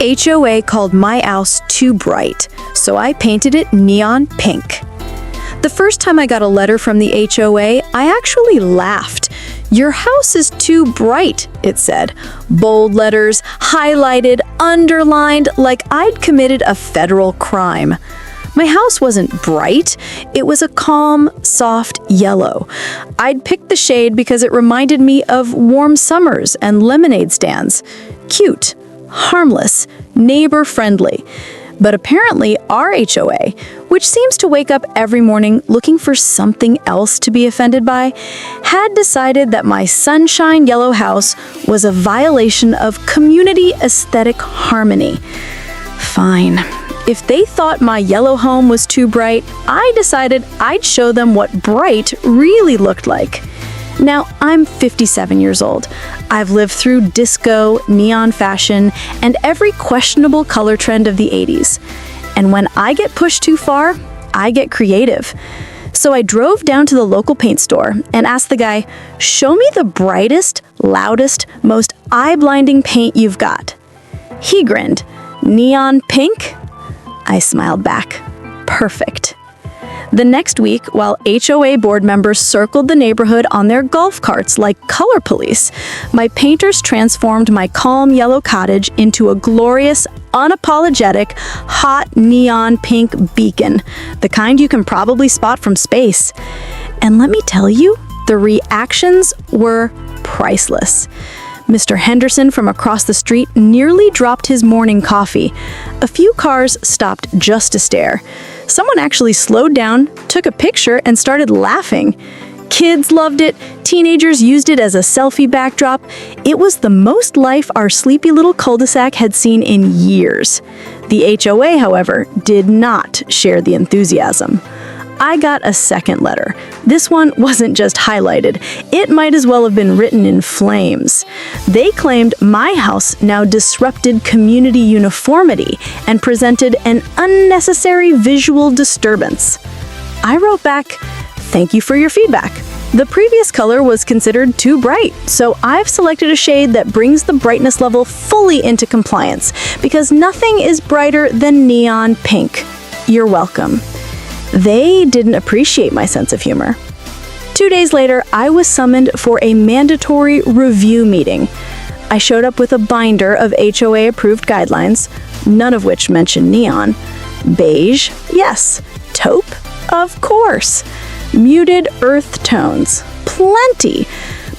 HOA called my house too bright, so I painted it neon pink. The first time I got a letter from the HOA, I actually laughed. "Your house is too bright," it said. Bold letters, highlighted, underlined, like I'd committed a federal crime. My house wasn't bright. It was a calm, soft yellow. I'd picked the shade because it reminded me of warm summers and lemonade stands. Cute, harmless, neighbor-friendly. But apparently our HOA, which seems to wake up every morning looking for something else to be offended by, had decided that my sunshine yellow house was a violation of community aesthetic harmony. Fine. If they thought my yellow home was too bright, I decided I'd show them what bright really looked like. Now, I'm 57 years old. I've lived through disco, neon fashion, and every questionable color trend of the 80s. And when I get pushed too far, I get creative. So I drove down to the local paint store and asked the guy, "Show me the brightest, loudest, most eye-blinding paint you've got." He grinned. "Neon pink?" I smiled back. Perfect. The next week, while HOA board members circled the neighborhood on their golf carts like color police, my painters transformed my calm yellow cottage into a glorious, unapologetic, hot neon pink beacon, the kind you can probably spot from space. And let me tell you, the reactions were priceless. Mr. Henderson from across the street nearly dropped his morning coffee. A few cars stopped just to stare. Someone actually slowed down, took a picture, and started laughing. Kids loved it. Teenagers used it as a selfie backdrop. It was the most life our sleepy little cul-de-sac had seen in years. The HOA, however, did not share the enthusiasm. I got a second letter. This one wasn't just highlighted. It might as well have been written in flames. They claimed my house now disrupted community uniformity and presented an unnecessary visual disturbance. I wrote back, "Thank you for your feedback. The previous color was considered too bright, so I've selected a shade that brings the brightness level fully into compliance, because nothing is brighter than neon pink. You're welcome." They didn't appreciate my sense of humor. 2 days later, I was summoned for a mandatory review meeting. I showed up with a binder of HOA-approved guidelines, none of which mentioned neon. Beige? Yes. Taupe? Of course. Muted earth tones? Plenty.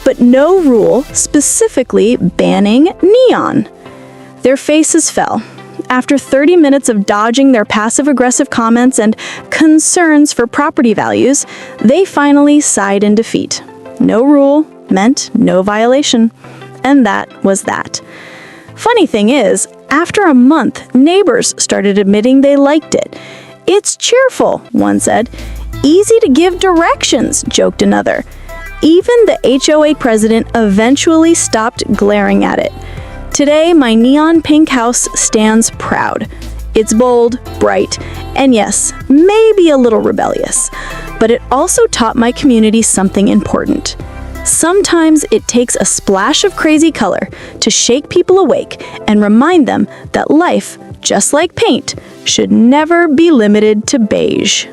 But no rule specifically banning neon. Their faces fell. After 30 minutes of dodging their passive-aggressive comments and concerns for property values, they finally sighed in defeat. No rule meant no violation. And that was that. Funny thing is, after a month, neighbors started admitting they liked it. "It's cheerful," one said. "Easy to give directions," joked another. Even the HOA president eventually stopped glaring at it. Today, my neon pink house stands proud. It's bold, bright, and yes, maybe a little rebellious. But it also taught my community something important. Sometimes it takes a splash of crazy color to shake people awake and remind them that life, just like paint, should never be limited to beige.